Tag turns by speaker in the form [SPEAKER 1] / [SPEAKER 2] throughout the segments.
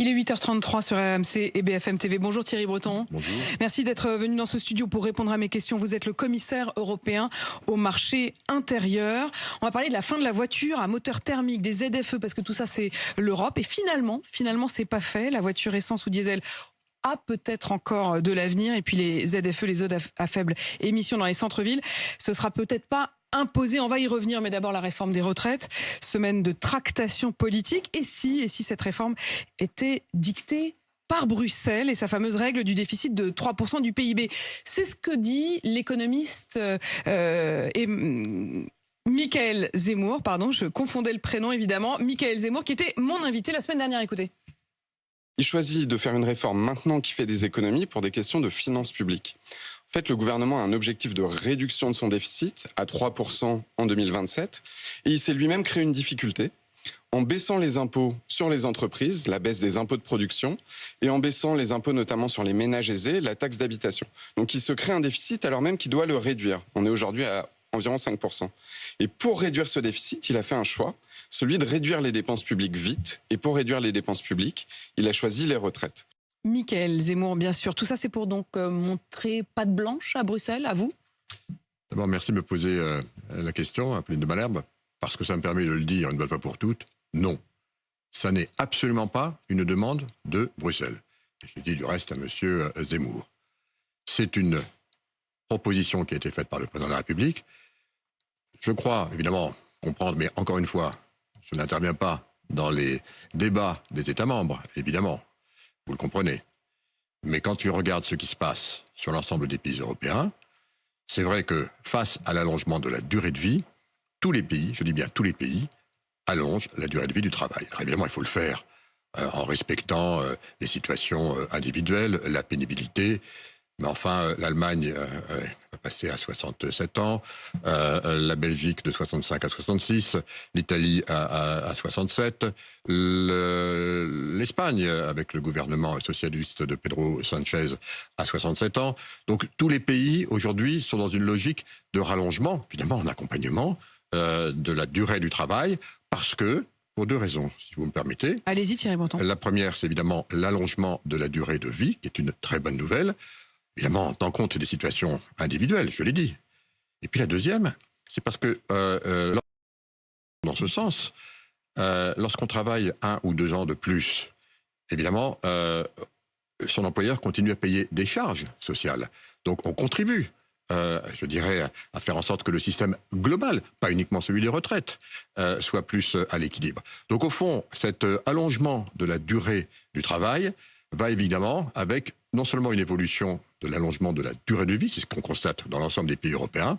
[SPEAKER 1] Il est 8h33 sur RMC et BFM TV. Bonjour Thierry Breton.
[SPEAKER 2] Bonjour.
[SPEAKER 1] Merci d'être venu dans ce studio pour répondre à mes questions. Vous êtes le commissaire européen au marché intérieur. On va parler de la fin de la voiture à moteur thermique, des ZFE, parce que tout ça c'est l'Europe. Et finalement, c'est pas fait. La voiture essence ou diesel a peut-être encore de l'avenir. Et puis les ZFE, les zones à faible émission dans les centres-villes, ce sera peut-être pas imposé. On va y revenir, mais d'abord la réforme des retraites. Semaine de tractation politique. Et si cette réforme était dictée par Bruxelles et sa fameuse règle du déficit de 3% du PIB. C'est ce que dit l'économiste Michaël Zemmour, pardon, je confondais le prénom évidemment, Michaël Zemmour qui était mon invité la semaine dernière, écoutez.
[SPEAKER 2] Il choisit de faire une réforme maintenant qui fait des économies pour des questions de finances publiques. En fait, le gouvernement a un objectif de réduction de son déficit à 3% en 2027 et il s'est lui-même créé une difficulté en baissant les impôts sur les entreprises, la baisse des impôts de production, et en baissant les impôts notamment sur les ménages aisés, la taxe d'habitation. Donc il se crée un déficit alors même qu'il doit le réduire. On est aujourd'hui à environ 5%. Et pour réduire ce déficit, il a fait un choix, celui de réduire les dépenses publiques vite. Et pour réduire les dépenses publiques, il a choisi les retraites.
[SPEAKER 1] Michaël Zemmour, bien sûr. Tout ça, c'est pour donc montrer patte blanche à Bruxelles, à vous?
[SPEAKER 3] D'abord, merci de me poser la question, Apolline de Malherbe, parce que ça me permet de le dire une bonne fois pour toutes. Non, ça n'est absolument pas une demande de Bruxelles. Je dis du reste à monsieur Zemmour. C'est une proposition qui a été faite par le président de la République. Je crois, évidemment, comprendre, mais encore une fois, je n'interviens pas dans les débats des États membres, évidemment. Vous le comprenez. Mais quand tu regardes ce qui se passe sur l'ensemble des pays européens, c'est vrai que face à l'allongement de la durée de vie, tous les pays, je dis bien tous les pays, allongent la durée de vie du travail. Alors évidemment, il faut le faire en respectant les situations individuelles, la pénibilité. Mais enfin, l'Allemagne va passer à 67 ans, la Belgique de 65 à 66, l'Italie à 67, l'Espagne avec le gouvernement socialiste de Pedro Sanchez à 67 ans. Donc tous les pays aujourd'hui sont dans une logique de rallongement, évidemment en accompagnement de la durée du travail, parce que, pour deux raisons, si vous me permettez.
[SPEAKER 1] Allez-y Thierry Breton.
[SPEAKER 3] La première, c'est évidemment l'allongement de la durée de vie, qui est une très bonne nouvelle. Évidemment, en tenant compte des situations individuelles, je l'ai dit. Et puis la deuxième, c'est parce que, dans ce sens, lorsqu'on travaille 1 ou 2 ans de plus, évidemment, son employeur continue à payer des charges sociales. Donc on contribue, je dirais, à faire en sorte que le système global, pas uniquement celui des retraites, soit plus à l'équilibre. Donc au fond, cet allongement de la durée du travail va évidemment avec non seulement une évolution de l'allongement de la durée de vie, c'est ce qu'on constate dans l'ensemble des pays européens,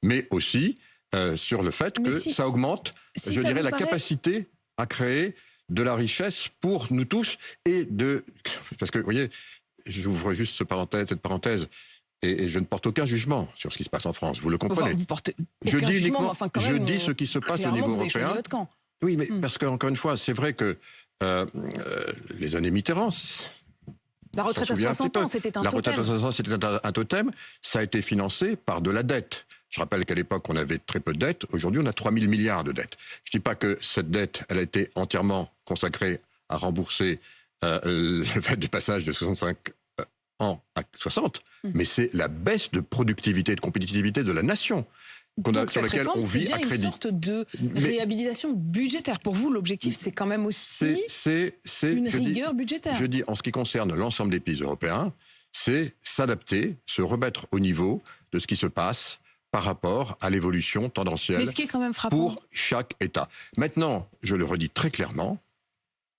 [SPEAKER 3] mais aussi sur le fait que ça augmente, je dirais, la capacité à créer de la richesse pour nous tous et de... Parce que, vous voyez, j'ouvre juste cette parenthèse, et je ne porte aucun jugement sur ce qui se passe en France, vous le comprenez.
[SPEAKER 1] Enfin, vous portez
[SPEAKER 3] je dis
[SPEAKER 1] jugement,
[SPEAKER 3] uniquement,
[SPEAKER 1] enfin, je
[SPEAKER 3] dis ce qui se passe au niveau européen.
[SPEAKER 1] Votre camp.
[SPEAKER 3] Oui, mais parce qu'encore une fois, c'est vrai que les années Mitterrand...
[SPEAKER 1] La retraite à 60 ans, c'était un totem.
[SPEAKER 3] La retraite à 60 ans, c'était un totem. Ça a été financé par de la dette. Je rappelle qu'à l'époque, on avait très peu de dettes. Aujourd'hui, on a 3 000 milliards de dettes. Je ne dis pas que cette dette, elle a été entièrement consacrée à rembourser le fait du passage de 65 ans à 60, mais c'est la baisse de productivité et de compétitivité de la nation sur laquelle on vit à crédit.
[SPEAKER 1] C'est une sorte de réhabilitation budgétaire. Pour vous, l'objectif, c'est quand même aussi une rigueur budgétaire.
[SPEAKER 3] Je dis, en ce qui concerne l'ensemble des pays européens, c'est s'adapter, se remettre au niveau de ce qui se passe par rapport à l'évolution tendancielle.
[SPEAKER 1] Mais ce qui est quand même frappant
[SPEAKER 3] pour chaque État. Maintenant, je le redis très clairement,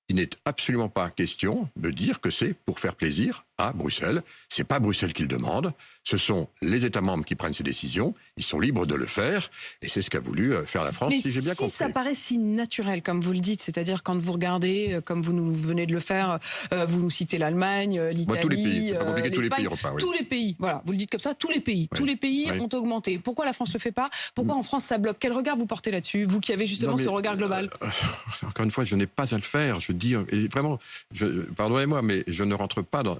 [SPEAKER 3] il n'est absolument pas question de dire que c'est pour faire plaisir à Bruxelles. C'est pas Bruxelles qui le demande. Ce sont les États membres qui prennent ces décisions. Ils sont libres de le faire. Et c'est ce qu'a voulu faire la France,
[SPEAKER 1] mais
[SPEAKER 3] si j'ai bien compris.
[SPEAKER 1] Ça paraît si naturel, comme vous le dites, c'est-à-dire quand vous regardez, comme vous nous venez de le faire, vous nous citez l'Allemagne, l'Italie,
[SPEAKER 3] tous les pays, c'est pas compliqué, tous les pays européens. Oui.
[SPEAKER 1] Tous les pays, voilà, vous le dites comme ça, tous les pays. Oui. Tous les pays ont augmenté. Pourquoi la France ne le fait pas? Pourquoi en France ça bloque? Quel regard vous portez là-dessus, vous qui avez justement ce regard global?
[SPEAKER 3] Encore une fois, je n'ai pas à le faire. Je dis, et vraiment, pardonnez-moi, mais je ne rentre pas dans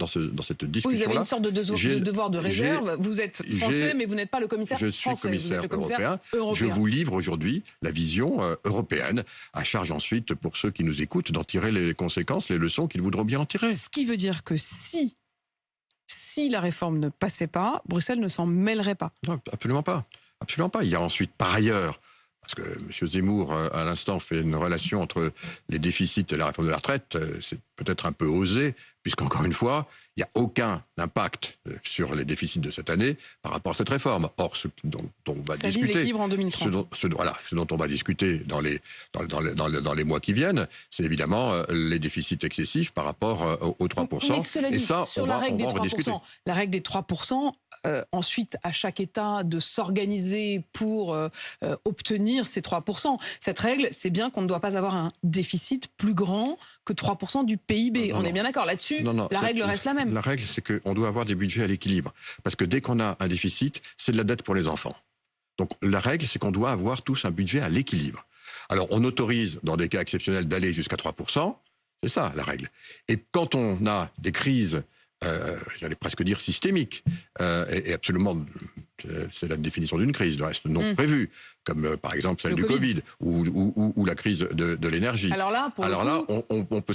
[SPEAKER 3] cette
[SPEAKER 1] Oui,
[SPEAKER 3] discussion-là.
[SPEAKER 1] vous avez une sorte de devoir de réserve. Vous êtes français, mais vous n'êtes pas le commissaire
[SPEAKER 3] français. Je suis commissaire européen. Je vous livre aujourd'hui la vision européenne. À charge ensuite, pour ceux qui nous écoutent, d'en tirer les conséquences, les leçons qu'ils voudront bien en tirer.
[SPEAKER 1] Ce qui veut dire que si la réforme ne passait pas, Bruxelles ne s'en mêlerait pas.
[SPEAKER 3] Non, absolument pas. Absolument pas. Il y a ensuite, par ailleurs, parce que M. Zemmour, à l'instant, fait une relation entre les déficits et la réforme de la retraite, c'est peut-être un peu osé, puisqu'encore une fois, il n'y a aucun impact sur les déficits de cette année par rapport à cette réforme. Or, ce dont on va
[SPEAKER 1] Ça
[SPEAKER 3] discuter,
[SPEAKER 1] vise l'équilibre en 2030.
[SPEAKER 3] ce dont on va discuter dans les mois qui viennent, c'est évidemment les déficits excessifs par rapport aux 3%.
[SPEAKER 1] Mais cela dit,
[SPEAKER 3] et ça,
[SPEAKER 1] sur
[SPEAKER 3] on
[SPEAKER 1] la
[SPEAKER 3] va
[SPEAKER 1] règle des
[SPEAKER 3] en rediscuter.
[SPEAKER 1] 3%, la règle des 3%, ensuite, à chaque État de s'organiser pour obtenir ces 3%. Cette règle, c'est bien qu'on ne doit pas avoir un déficit plus grand que 3% du PIB. On est bien d'accord là-dessus. La règle reste la même.
[SPEAKER 3] La règle, c'est qu'on doit avoir des budgets à l'équilibre. Parce que dès qu'on a un déficit, c'est de la dette pour les enfants. Donc la règle, c'est qu'on doit avoir tous un budget à l'équilibre. Alors on autorise, dans des cas exceptionnels, d'aller jusqu'à 3%. C'est ça, la règle. Et quand on a des crises, j'allais presque dire systémiques, et absolument, c'est la définition d'une crise, de reste non prévue, comme par exemple celle du Covid ou la crise de l'énergie.
[SPEAKER 1] Alors là,
[SPEAKER 3] on peut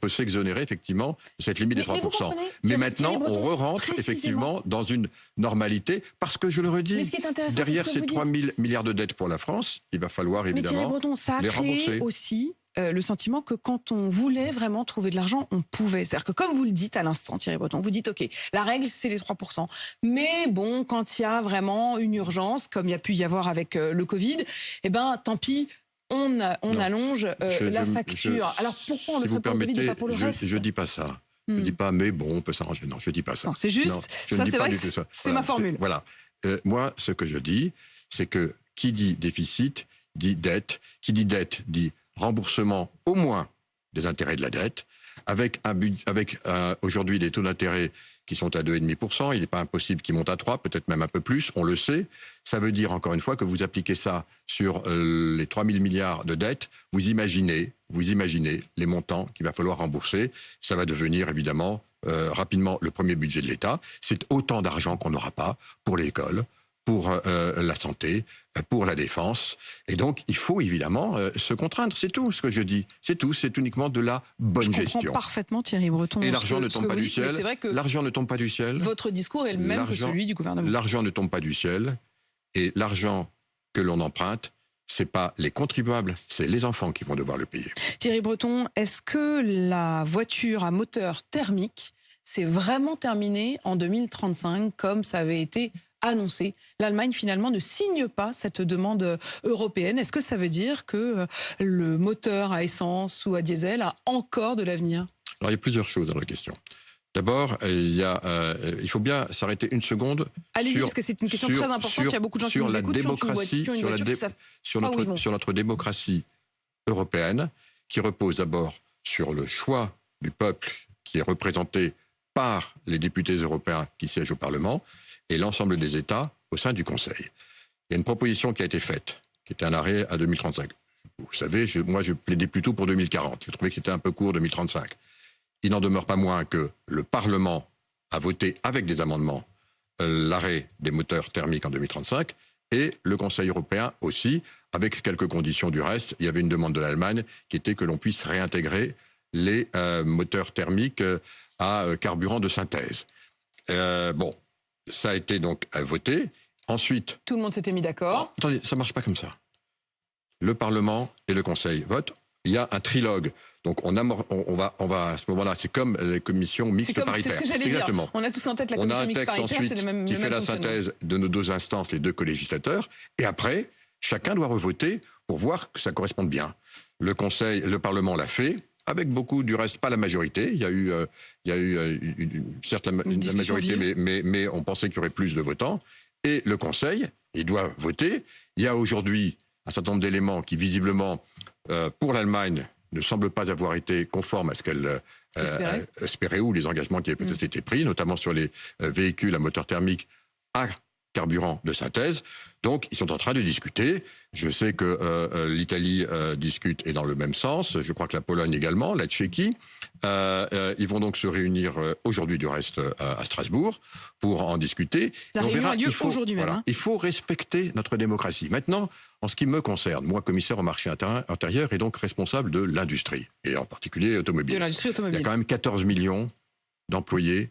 [SPEAKER 3] s'exonérer effectivement de cette limite des 3%. Mais maintenant, on re-rentre effectivement dans une normalité, parce que je le redis, derrière ces 3 000 milliards de dettes pour la France, il va falloir évidemment les rembourser.
[SPEAKER 1] Aussi le sentiment que quand on voulait vraiment trouver de l'argent, on pouvait. C'est-à-dire que comme vous le dites à l'instant, Thierry Breton, vous dites, OK, la règle, c'est les 3%. Mais bon, quand il y a vraiment une urgence, comme il y a pu y avoir avec le Covid, eh ben, tant pis, on allonge la facture. Alors pourquoi on le fait pour le Covid et pas pour le reste ?
[SPEAKER 3] Je dis pas ça. Je dis pas, mais bon, on peut s'arranger. Non, je dis pas ça.
[SPEAKER 1] Non, c'est juste, ça c'est vrai que c'est ma formule.
[SPEAKER 3] Voilà. Moi, ce que je dis, c'est que qui dit déficit, dit dette. Qui dit dette, dit remboursement au moins des intérêts de la dette, avec aujourd'hui des taux d'intérêt qui sont à 2,5%, il n'est pas impossible qu'ils montent à 3, peut-être même un peu plus, on le sait. Ça veut dire, encore une fois, que vous appliquez ça sur les 3 000 milliards de dettes, vous imaginez les montants qu'il va falloir rembourser. Ça va devenir, évidemment, rapidement le premier budget de l'État. C'est autant d'argent qu'on n'aura pas pour l'école, pour la santé, pour la défense. Et donc, il faut évidemment se contraindre. C'est tout ce que je dis. C'est tout. C'est uniquement de la bonne gestion.
[SPEAKER 1] Je comprends parfaitement, Thierry Breton.
[SPEAKER 3] Et l'argent ne tombe pas du ciel. L'argent ne tombe pas du ciel.
[SPEAKER 1] Votre discours est le même que celui du gouvernement.
[SPEAKER 3] L'argent ne tombe pas du ciel. Et l'argent que l'on emprunte, c'est pas les contribuables, c'est les enfants qui vont devoir le payer.
[SPEAKER 1] Thierry Breton, est-ce que la voiture à moteur thermique, c'est vraiment terminé en 2035, comme ça avait été annoncé? L'Allemagne, finalement, ne signe pas cette demande européenne. Est-ce que ça veut dire que le moteur à essence ou à diesel a encore de l'avenir?
[SPEAKER 3] Alors, il y a plusieurs choses dans la question. D'abord, il faut bien s'arrêter une seconde.
[SPEAKER 1] Allez-y, parce que c'est une question très importante. Il y a beaucoup de gens qui nous écoutent,
[SPEAKER 3] sur notre démocratie européenne, qui repose d'abord sur le choix du peuple qui est représenté par les députés européens qui siègent au Parlement et l'ensemble des États au sein du Conseil. Il y a une proposition qui a été faite, qui était un arrêt à 2035. Vous savez, moi je plaidais plutôt pour 2040. Je trouvais que c'était un peu court, 2035. Il n'en demeure pas moins que le Parlement a voté avec des amendements l'arrêt des moteurs thermiques en 2035 et le Conseil européen aussi, avec quelques conditions du reste. Il y avait une demande de l'Allemagne qui était que l'on puisse réintégrer les moteurs thermiques à carburant de synthèse. Bon, ça a été donc voté. Ensuite...
[SPEAKER 1] Tout le monde s'était mis d'accord.
[SPEAKER 3] Attendez, ça ne marche pas comme ça. Le Parlement et le Conseil votent. Il y a un trilogue. Donc on va à ce moment-là, c'est comme les commissions mixtes paritaires.
[SPEAKER 1] C'est ce que j'allais dire. On a tous en tête la commission mixte paritaire, c'est le même
[SPEAKER 3] qui fait la synthèse de nos deux instances, les deux co-législateurs. Et après, chacun doit revoter pour voir que ça corresponde bien. Le Parlement l'a fait. Avec beaucoup, du reste, pas la majorité. Il y a eu certes la majorité, mais on pensait qu'il y aurait plus de votants. Et le Conseil, il doit voter. Il y a aujourd'hui un certain nombre d'éléments qui, visiblement, pour l'Allemagne, ne semblent pas avoir été conformes à ce qu'elle espérait ou les engagements qui avaient peut-être été pris, notamment sur les véhicules à moteur thermique à carburant de synthèse. Donc, ils sont en train de discuter. Je sais que l'Italie discute et dans le même sens. Je crois que la Pologne également, la Tchéquie. Ils vont donc se réunir aujourd'hui, du reste, à Strasbourg, pour en discuter.
[SPEAKER 1] La réunion a lieu aujourd'hui même.
[SPEAKER 3] Il faut respecter notre démocratie. Maintenant, en ce qui me concerne, moi, commissaire au marché intérieur et donc responsable de l'industrie, et en particulier automobile.
[SPEAKER 1] De l'industrie automobile.
[SPEAKER 3] Il y a quand même 14 millions d'employés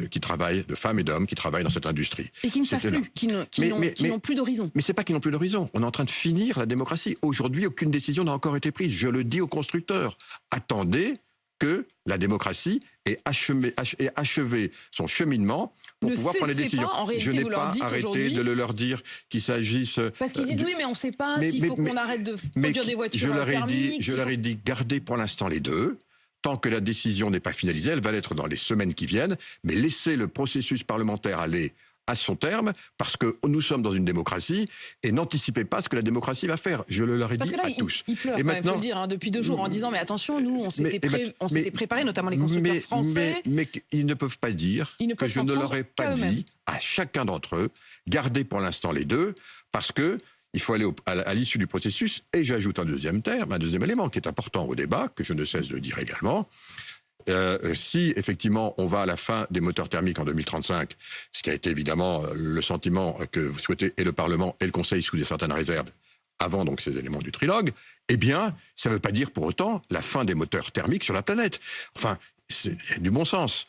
[SPEAKER 3] qui travaillent, de femmes et d'hommes qui travaillent dans cette industrie.
[SPEAKER 1] Et qui ne savent plus, qui n'ont plus d'horizon.
[SPEAKER 3] Mais c'est pas qu'ils n'ont plus d'horizon. On est en train de finir la démocratie. Aujourd'hui, aucune décision n'a encore été prise. Je le dis aux constructeurs. Attendez que la démocratie ait achevé son cheminement pour pouvoir prendre les décisions. Je n'ai pas arrêté de leur dire qu'il s'agisse...
[SPEAKER 1] Parce qu'ils disent oui, mais on ne sait pas s'il faut qu'on arrête de produire des voitures thermiques.
[SPEAKER 3] Je leur ai dit, gardez pour l'instant les deux. Tant que la décision n'est pas finalisée, elle va l'être dans les semaines qui viennent, mais laissez le processus parlementaire aller à son terme, parce que nous sommes dans une démocratie, et n'anticipez pas ce que la démocratie va faire. Je le leur ai dit à tous.
[SPEAKER 1] Ils pleurent, il faut le dire, depuis 2 jours, en disant, mais attention, nous, on s'était préparés, notamment les constructeurs français.
[SPEAKER 3] Mais ils ne peuvent pas dire que je ne leur ai pas dit à chacun d'entre eux, gardez pour l'instant les deux, parce que il faut aller à l'issue du processus, et j'ajoute un deuxième élément qui est important au débat, que je ne cesse de dire également. Si effectivement on va à la fin des moteurs thermiques en 2035, ce qui a été évidemment le sentiment que vous souhaitez et le Parlement et le Conseil sous certaines réserves, avant donc ces éléments du trilogue, eh bien, ça ne veut pas dire pour autant la fin des moteurs thermiques sur la planète. Enfin, c'est du bon sens.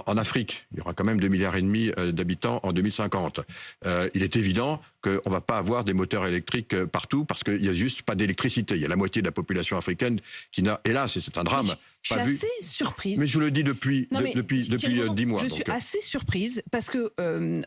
[SPEAKER 3] En Afrique, il y aura quand même 2,5 milliards d'habitants en 2050. Il est évident qu'on ne va pas avoir des moteurs électriques partout parce qu'il n'y a juste pas d'électricité. Il y a la moitié de la population africaine qui n'a... Hélas, c'est un drame.
[SPEAKER 1] Je suis assez surprise.
[SPEAKER 3] Mais je le dis depuis 10 mois.
[SPEAKER 1] Je suis assez surprise parce que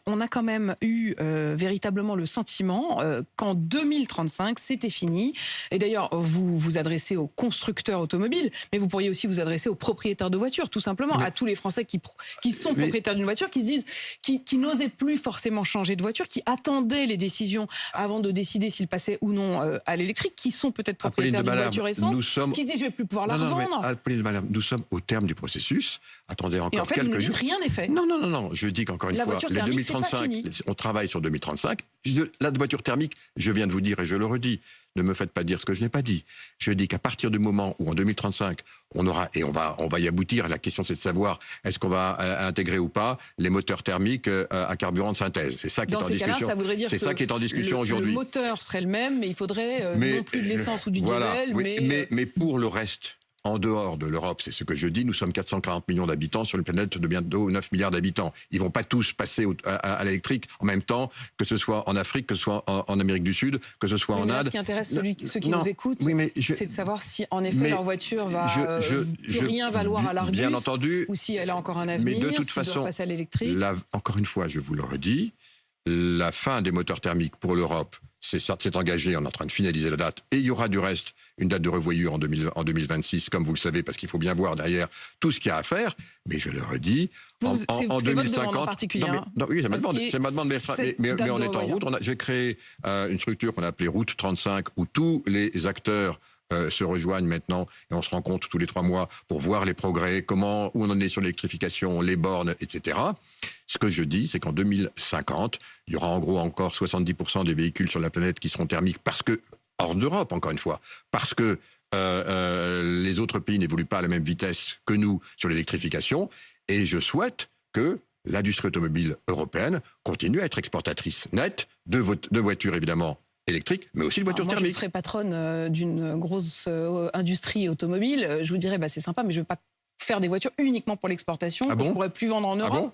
[SPEAKER 1] on a quand même eu véritablement le sentiment qu'en 2035, c'était fini. Et d'ailleurs, vous vous adressez aux constructeurs automobiles, mais vous pourriez aussi vous adresser aux propriétaires de voitures, tout simplement, à tous les Français qui sont propriétaires d'une voiture, qui se disent, qui n'osaient plus forcément changer de voiture, qui attendaient les décisions avant de décider s'ils passaient ou non à l'électrique, qui sont peut-être propriétaires d'une voiture essence, qui se disent, je vais plus pouvoir la revendre.
[SPEAKER 3] Madame, nous sommes au terme du processus. Attendez encore quelques jours. Et en fait,
[SPEAKER 1] vous nous dites rien n'est fait.
[SPEAKER 3] Non. Je dis qu'encore une fois, les 2035, on travaille sur 2035. La voiture thermique, je viens de vous dire et je le redis, ne me faites pas dire ce que je n'ai pas dit. Je dis qu'à partir du moment où en 2035, on aura, et on va y aboutir, la question c'est de savoir est-ce qu'on va intégrer ou pas les moteurs thermiques à carburant de synthèse. C'est ça qui est en discussion.
[SPEAKER 1] Ça voudrait dire
[SPEAKER 3] c'est ça qui est en discussion aujourd'hui.
[SPEAKER 1] Le moteur serait le même, mais il faudrait non plus de l'essence ou du diesel.
[SPEAKER 3] Mais pour le reste, en dehors de l'Europe, c'est ce que je dis, nous sommes 440 millions d'habitants sur une planète de bientôt 9 milliards d'habitants. Ils vont pas tous passer à l'électrique en même temps, que ce soit en Afrique, que ce soit en Amérique du Sud, que ce soit en Inde.
[SPEAKER 1] Ce qui intéresse ceux qui nous écoutent, c'est de savoir si en effet leur voiture va plus rien valoir à l'Argus,
[SPEAKER 3] bien entendu,
[SPEAKER 1] ou si elle a encore un avenir,
[SPEAKER 3] mais de toute façon,
[SPEAKER 1] passer à l'électrique.
[SPEAKER 3] Encore une fois, je vous le redis, la fin des moteurs thermiques pour l'Europe, c'est engagé, on est en train de finaliser la date, et il y aura du reste une date de revoyure en 2026, comme vous le savez, parce qu'il faut bien voir derrière tout ce qu'il y a à faire, mais je le redis, en 2050... Oui, c'est ma demande, mais on est en route. J'ai créé une structure qu'on a appelée Route 35, où tous les acteurs se rejoignent maintenant et on se rencontre tous les 3 mois pour voir les progrès, où on en est sur l'électrification, les bornes, etc. Ce que je dis, c'est qu'en 2050, il y aura en gros encore 70% des véhicules sur la planète qui seront thermiques parce que, hors d'Europe encore une fois, parce que les autres pays n'évoluent pas à la même vitesse que nous sur l'électrification, et je souhaite que l'industrie automobile européenne continue à être exportatrice nette de voitures évidemment électrique, mais aussi de voitures thermiques.
[SPEAKER 1] Je serais patronne d'une grosse industrie automobile. Je vous dirais, c'est sympa, mais je ne veux pas faire des voitures uniquement pour l'exportation. Je ne pourrais plus vendre en Europe.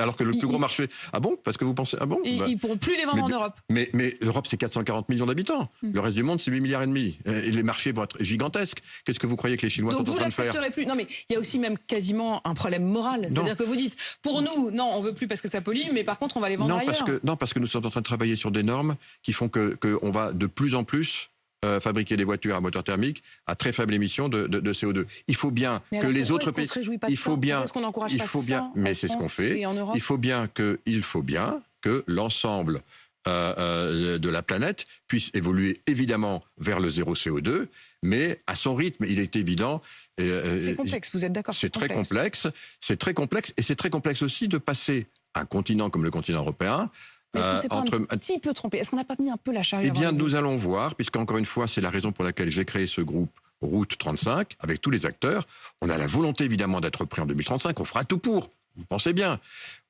[SPEAKER 3] Alors que le plus gros marché... Ah bon? Parce que vous pensez... Ah bon?
[SPEAKER 1] Ils ne pourront plus les vendre en Europe.
[SPEAKER 3] Mais l'Europe, c'est 440 millions d'habitants. Le reste du monde, c'est 8,5 milliards. Et les marchés vont être gigantesques. Qu'est-ce que vous croyez que les Chinois sont en train de faire?
[SPEAKER 1] Plus. Non, mais il y a aussi même quasiment un problème moral. C'est-à-dire que vous dites, pour nous, non, on ne veut plus parce que ça pollue, mais par contre, on va les vendre ailleurs.
[SPEAKER 3] Parce que nous sommes en train de travailler sur des normes qui font qu'on va de plus en plus fabriquer des voitures à moteur thermique à très faible émission de CO2. Il faut bien que les autres pays... Il faut bien, mais c'est ce qu'on fait. Il faut bien que l'ensemble de la planète puisse évoluer évidemment vers le zéro CO2, mais à son rythme. Il est évident...
[SPEAKER 1] c'est complexe, vous êtes d'accord?
[SPEAKER 3] C'est très complexe, et c'est très complexe aussi de passer un continent comme le continent européen
[SPEAKER 1] Mais est-ce qu'on s'est pas un petit peu trompé? Est-ce qu'on n'a pas mis un peu la charrue?
[SPEAKER 3] Eh bien, nous allons voir, puisqu'encore une fois, c'est la raison pour laquelle j'ai créé ce groupe Route 35, avec tous les acteurs. On a la volonté, évidemment, d'être prêt en 2035. On fera tout pour. Vous pensez bien.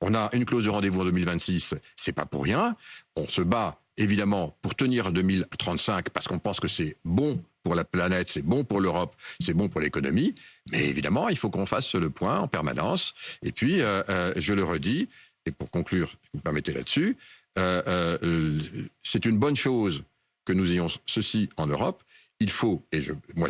[SPEAKER 3] On a une clause de rendez-vous en 2026. C'est pas pour rien. On se bat, évidemment, pour tenir 2035, parce qu'on pense que c'est bon pour la planète, c'est bon pour l'Europe, c'est bon pour l'économie. Mais évidemment, il faut qu'on fasse le point en permanence. Et puis, je le redis, et pour conclure, si vous me permettez là-dessus, c'est une bonne chose que nous ayons ceci en Europe. Il faut, et moi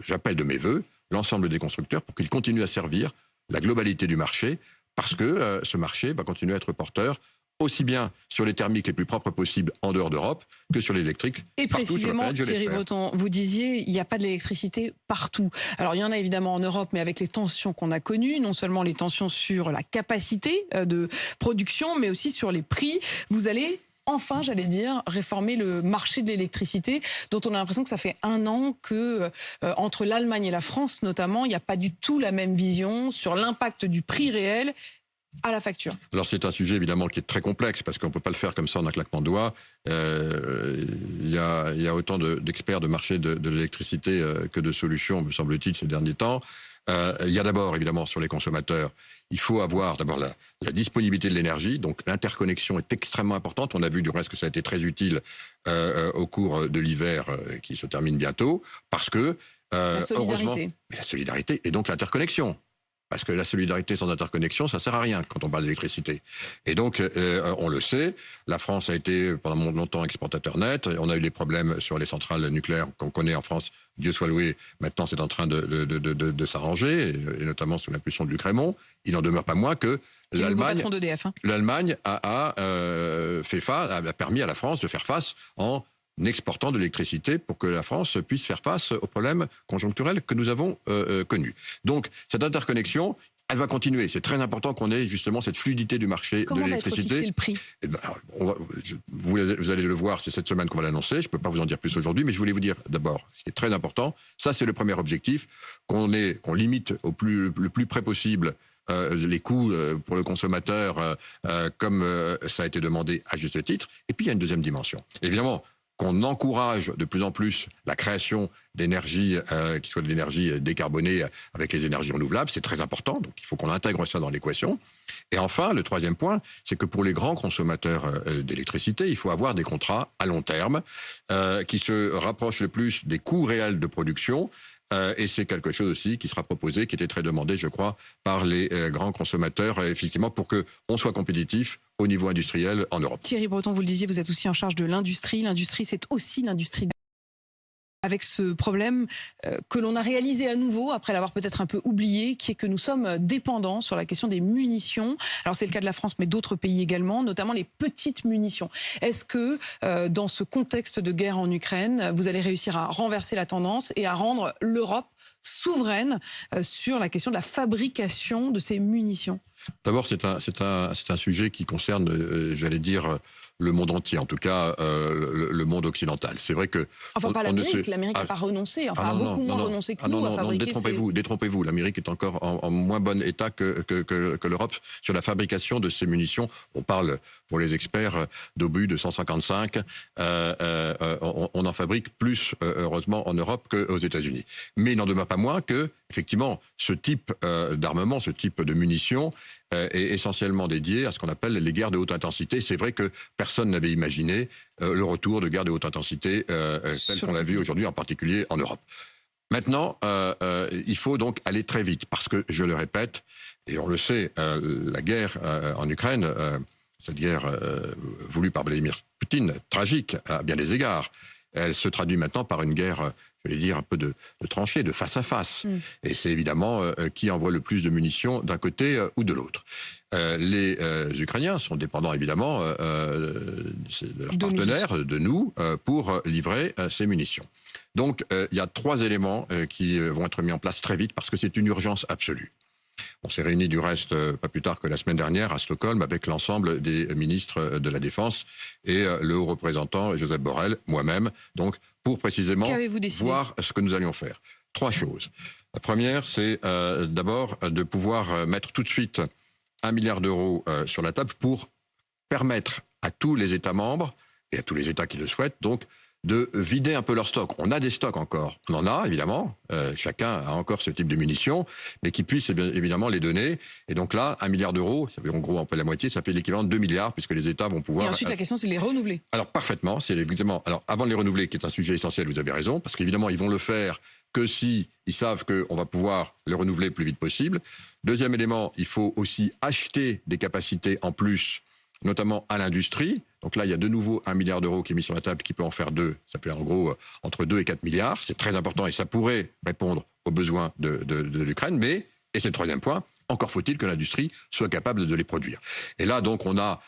[SPEAKER 3] j'appelle de mes voeux, l'ensemble des constructeurs pour qu'ils continuent à servir la globalité du marché, parce que ce marché va continuer à être porteur aussi bien sur les thermiques les plus propres possibles en dehors d'Europe que sur l'électrique.
[SPEAKER 1] Et précisément, Thierry Breton, vous disiez, il n'y a pas de l'électricité partout. Alors il y en a évidemment en Europe, mais avec les tensions qu'on a connues, non seulement les tensions sur la capacité de production, mais aussi sur les prix, vous allez enfin, j'allais dire, réformer le marché de l'électricité, dont on a l'impression que ça fait 1 an que, entre l'Allemagne et la France notamment, il n'y a pas du tout la même vision sur l'impact du prix réel à la facture.
[SPEAKER 3] Alors c'est un sujet évidemment qui est très complexe, parce qu'on ne peut pas le faire comme ça en un claquement de doigts. Il y a autant d'experts de marché de l'électricité que de solutions, me semble-t-il, ces derniers temps. Il y a d'abord, évidemment, sur les consommateurs, il faut avoir d'abord la disponibilité de l'énergie, donc l'interconnexion est extrêmement importante. On a vu du reste que ça a été très utile au cours de l'hiver qui se termine bientôt, parce que,
[SPEAKER 1] la solidarité.
[SPEAKER 3] La solidarité et donc l'interconnexion. Parce que la solidarité sans interconnexion, ça sert à rien quand on parle d'électricité. Et donc, on le sait, la France a été pendant longtemps exportateur net. On a eu des problèmes sur les centrales nucléaires qu'on connaît en France. Dieu soit loué, maintenant c'est en train de s'arranger, et notamment sous l'impulsion de Luc Rémont. Il n'en demeure pas moins que l'Allemagne a permis à la France de faire face en exportant de l'électricité pour que la France puisse faire face aux problèmes conjoncturels que nous avons connus. Donc, cette interconnexion, elle va continuer. C'est très important qu'on ait justement cette fluidité du marché de l'électricité.
[SPEAKER 1] Comment va être fixé le prix?
[SPEAKER 3] Eh ben, vous allez le voir, c'est cette semaine qu'on va l'annoncer. Je ne peux pas vous en dire plus aujourd'hui, mais je voulais vous dire d'abord, ce qui est très important, ça c'est le premier objectif, qu'on limite le plus près possible les coûts pour le consommateur, comme ça a été demandé à juste titre. Et puis il y a une deuxième dimension. Évidemment, qu'on encourage de plus en plus la création d'énergie qui soit de l'énergie décarbonée avec les énergies renouvelables, c'est très important, donc il faut qu'on intègre ça dans l'équation. Et enfin, le troisième point, c'est que pour les grands consommateurs d'électricité, il faut avoir des contrats à long terme qui se rapprochent le plus des coûts réels de production. Et c'est quelque chose aussi qui sera proposé, qui était très demandé, je crois, par les grands consommateurs, effectivement, pour qu'on soit compétitif au niveau industriel en Europe.
[SPEAKER 1] Thierry Breton, vous le disiez, vous êtes aussi en charge de l'industrie. L'industrie, c'est aussi l'industrie avec ce problème que l'on a réalisé à nouveau, après l'avoir peut-être un peu oublié, qui est que nous sommes dépendants sur la question des munitions. Alors c'est le cas de la France, mais d'autres pays également, notamment les petites munitions. Est-ce que dans ce contexte de guerre en Ukraine, vous allez réussir à renverser la tendance et à rendre l'Europe souveraine sur la question de la fabrication de ces munitions?
[SPEAKER 3] D'abord, c'est un sujet qui concerne, j'allais dire, le monde entier, en tout cas le monde occidental. C'est vrai que...
[SPEAKER 1] Enfin, pas l'Amérique, l'Amérique n'a pas renoncé, enfin beaucoup moins renoncé que nous à fabriquer...
[SPEAKER 3] Détrompez-vous, l'Amérique est encore en moins bon état que l'Europe sur la fabrication de ces munitions. On parle, pour les experts, d'obus de 155. On en fabrique plus, heureusement, en Europe qu'aux États-Unis. Mais il n'en demeure pas moins que, effectivement, ce type d'armement, ce type de munitions est essentiellement dédié à ce qu'on appelle les guerres de haute intensité. C'est vrai que personne n'avait imaginé le retour de guerres de haute intensité telles qu'on l'a vu aujourd'hui, en particulier en Europe. Maintenant, il faut donc aller très vite, parce que, je le répète, et on le sait, la guerre en Ukraine, cette guerre voulue par Vladimir Poutine, tragique à bien des égards, elle se traduit maintenant par une guerre, je vais dire, un peu de tranchée, de face à face. Et c'est évidemment qui envoie le plus de munitions d'un côté ou de l'autre. Les Ukrainiens sont dépendants, évidemment, de leurs partenaires, de nous, pour livrer ces munitions. Donc, il y a 3 éléments qui vont être mis en place très vite, parce que c'est une urgence absolue. On s'est réunis du reste pas plus tard que la semaine dernière à Stockholm avec l'ensemble des ministres de la Défense et le haut représentant Joseph Borrell, moi-même, donc pour précisément voir ce que nous allions faire. 3 choses. La première, c'est d'abord de pouvoir mettre tout de suite 1 milliard d'euros sur la table pour permettre à tous les États membres et à tous les États qui le souhaitent, donc, de vider un peu leurs stocks. On a des stocks encore. On en a, évidemment. Chacun a encore ce type de munitions, mais qui puissent évidemment les donner. Et donc là, 1 milliard d'euros, ça fait en gros un peu la moitié, ça fait l'équivalent de 2 milliards, puisque les États vont pouvoir...
[SPEAKER 1] Et ensuite, la question, c'est de les renouveler.
[SPEAKER 3] Alors, parfaitement. C'est évidemment... Alors, avant de les renouveler, qui est un sujet essentiel, vous avez raison, parce qu'évidemment, ils vont le faire que si ils savent qu'on va pouvoir le renouveler le plus vite possible. Deuxième élément, il faut aussi acheter des capacités en plus, notamment à l'industrie. Donc là, il y a de nouveau 1 milliard d'euros qui est mis sur la table, qui peut en faire 2. Ça fait en gros entre 2 et 4 milliards. C'est très important et ça pourrait répondre aux besoins de l'Ukraine. Mais, et c'est le troisième point, encore faut-il que l'industrie soit capable de les produire. Et là, donc, on a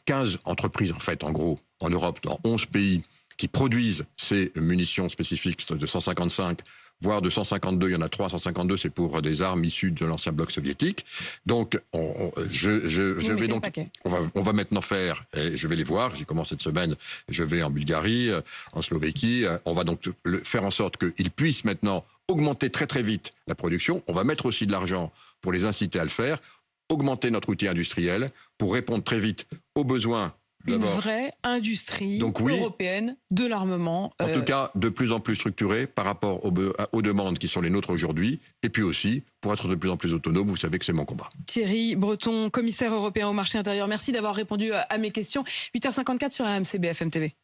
[SPEAKER 3] 15 entreprises, en fait, en gros, en Europe, dans 11 pays, qui produisent ces munitions spécifiques de 155, voire de 152. Il y en a 3, 152, c'est pour des armes issues de l'ancien bloc soviétique. Donc, je vais donc, on va maintenant faire, et je vais les voir. J'y commence cette semaine. Je vais en Bulgarie, en Slovéquie. On va donc faire en sorte qu'ils puissent maintenant augmenter très très vite la production. On va mettre aussi de l'argent pour les inciter à le faire, augmenter notre outil industriel pour répondre très vite aux besoins.
[SPEAKER 1] Une vraie industrie européenne de l'armement.
[SPEAKER 3] En tout cas, de plus en plus structurée par rapport aux demandes qui sont les nôtres aujourd'hui. Et puis aussi, pour être de plus en plus autonome, vous savez que c'est mon combat.
[SPEAKER 1] Thierry Breton, commissaire européen au marché intérieur. Merci d'avoir répondu à mes questions. 8h54 sur RMC BFM TV.